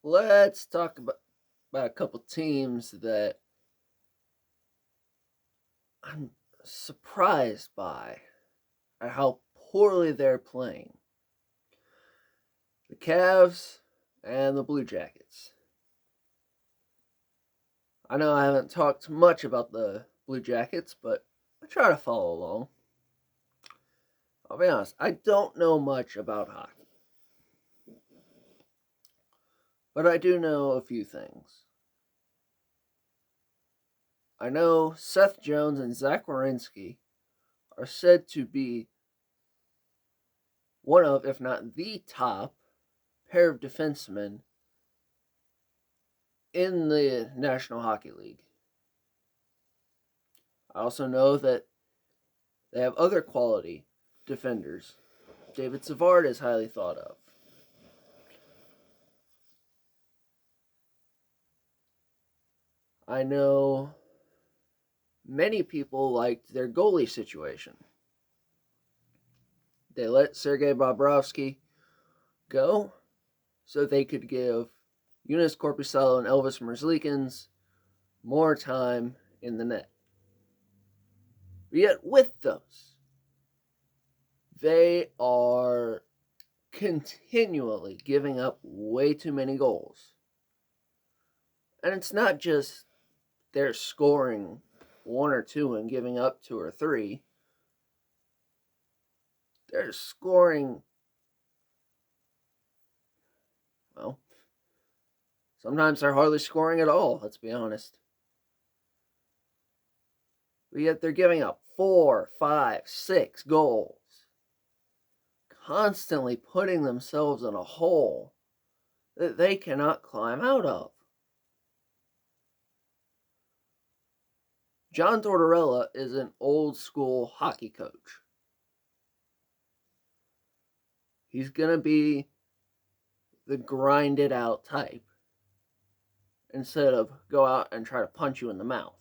let's talk about a couple teams that I'm surprised by at how poorly they're playing. The Cavs and the Blue Jackets. I know I haven't talked much about the Blue Jackets, but I try to follow along. I'll be honest, I don't know much about hockey. But I do know a few things. I know Seth Jones and Zach Werenski are said to be one of, if not the top, pair of defensemen in the National Hockey League. I also know that they have other quality defenders. David Savard is highly thought of. I know many people liked their goalie situation. They let Sergei Bobrovsky go so they could give Joonas Korpisalo and Elvis Merzlikins more time in the net. But yet with those, they are continually giving up way too many goals. And it's not just they're scoring one or two and giving up two or three. They're scoring, well, sometimes they're hardly scoring at all, let's be honest. But yet they're giving up 4, 5, 6 goals. Constantly putting themselves in a hole that they cannot climb out of. John Tortorella is an old school hockey coach. He's going to be the grind it out type instead of go out and try to punch you in the mouth.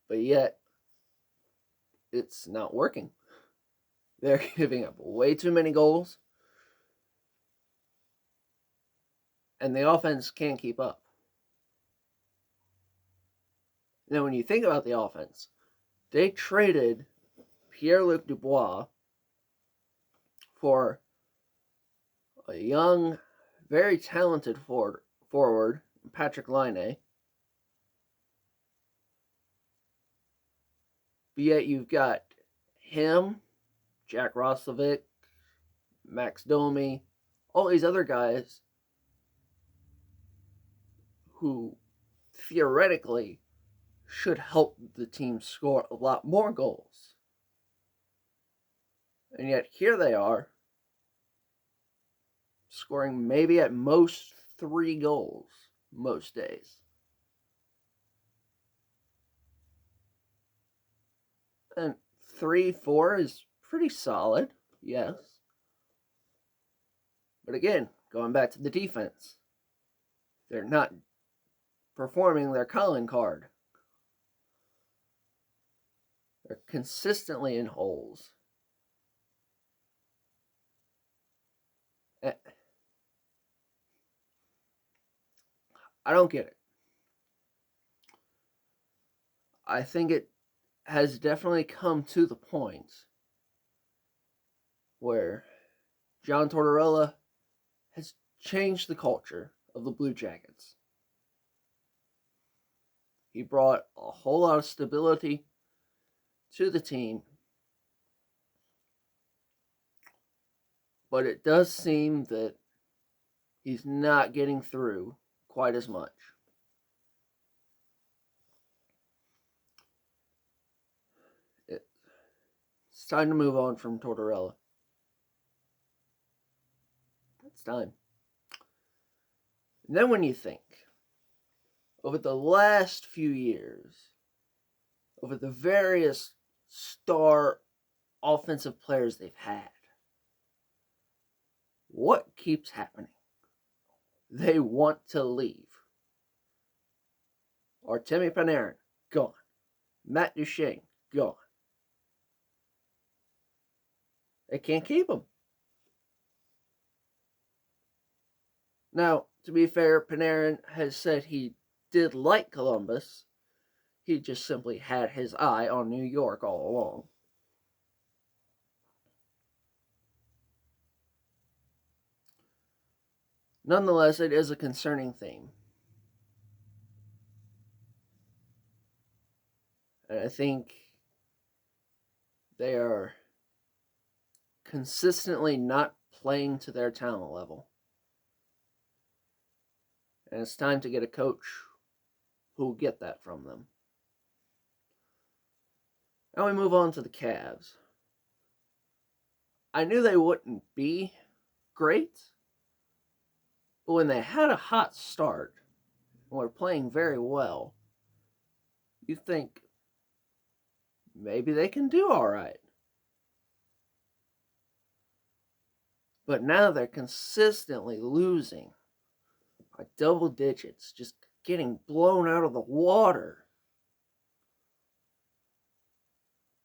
But yet, it's not working. They're giving up way too many goals, and the offense can't keep up. Now, when you think about the offense, they traded Pierre-Luc Dubois for a young, very talented forward, Patrick Laine. But yet you've got him, Jack Roslovic, Max Domi, all these other guys who theoretically should help the team score a lot more goals. And yet here they are, scoring maybe at most 3 goals most days. And 3, 4 is pretty solid, yes. But again, going back to the defense, they're not performing their calling card. They're consistently in holes. I don't get it. I think it has definitely come to the point where John Tortorella has changed the culture of the Blue Jackets. He brought a whole lot of stability to the team, but it does seem that he's not getting through quite as much. It's time to move on from Tortorella. It's time. And then when you think, over the last few years, over the various star offensive players they've had, what keeps happening? They want to leave. Artemi Panarin, gone. Matt Duchene, gone. They can't keep him. Now, to be fair, Panarin has said he did like Columbus. He just simply had his eye on New York all along. Nonetheless, it is a concerning theme. And I think they are consistently not playing to their talent level. And it's time to get a coach who will get that from them. Now we move on to the Cavs. I knew they wouldn't be great, but when they had a hot start and were playing very well, you think maybe they can do all right. But now they're consistently losing by double digits, just getting blown out of the water.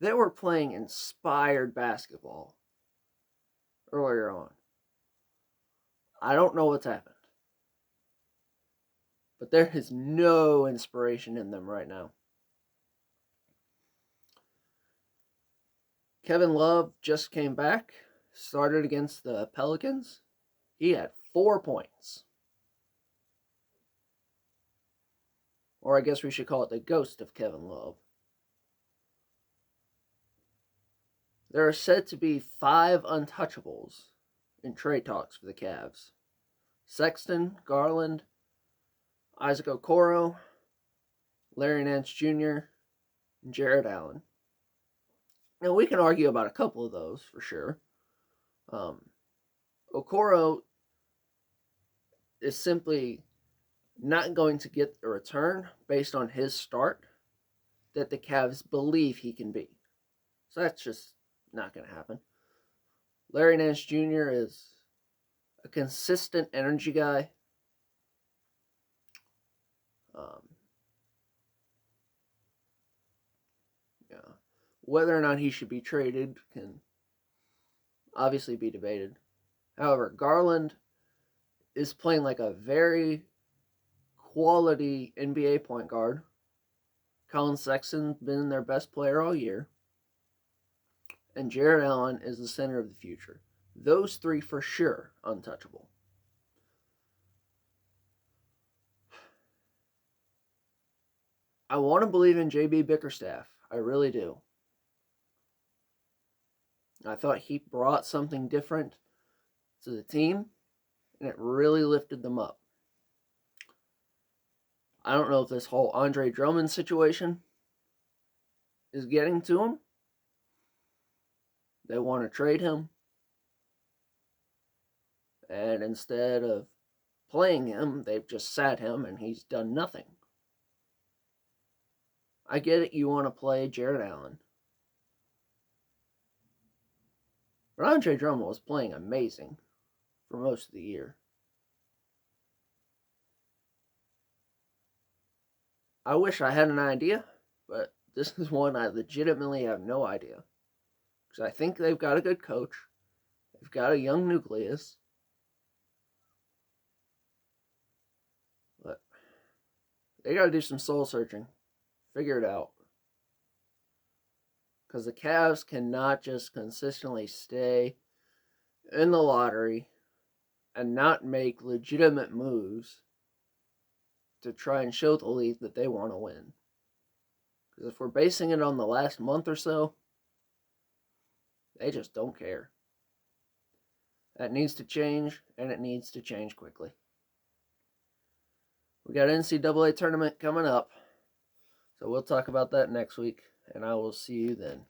They were playing inspired basketball earlier on. I don't know what's happened, but there is no inspiration in them right now. Kevin Love just came back, started against the Pelicans. He had 4 points. Or I guess we should call it the ghost of Kevin Love. There are said to be 5 untouchables in trade talks for the Cavs. Sexton, Garland, Isaac Okoro, Larry Nance Jr., and Jared Allen. Now, we can argue about a couple of those for sure. Okoro is simply not going to get a return based on his start that the Cavs believe he can be. So that's just not going to happen. Larry Nance Jr. is a consistent energy guy. Whether or not he should be traded can obviously be debated. However, Garland is playing like a very quality NBA point guard. Colin Sexton's been their best player all year. And Jared Allen is the center of the future. Those 3 for sure untouchable. I want to believe in JB Bickerstaff. I really do. I thought he brought something different to the team, and it really lifted them up. I don't know if this whole Andre Drummond situation is getting to him. They want to trade him. And instead of playing him, they've just sat him and he's done nothing. I get it, you want to play Jared Allen. But Andre Drummond was playing amazing for most of the year. I wish I had an idea, but this is one I legitimately have no idea. Because I think they've got a good coach. They've got a young nucleus. But they got to do some soul searching. Figure it out. Because the Cavs cannot just consistently stay in the lottery and not make legitimate moves to try and show the league that they want to win. Because if we're basing it on the last month or so, they just don't care. That needs to change, and it needs to change quickly. We got NCAA tournament coming up, so we'll talk about that next week, and I will see you then.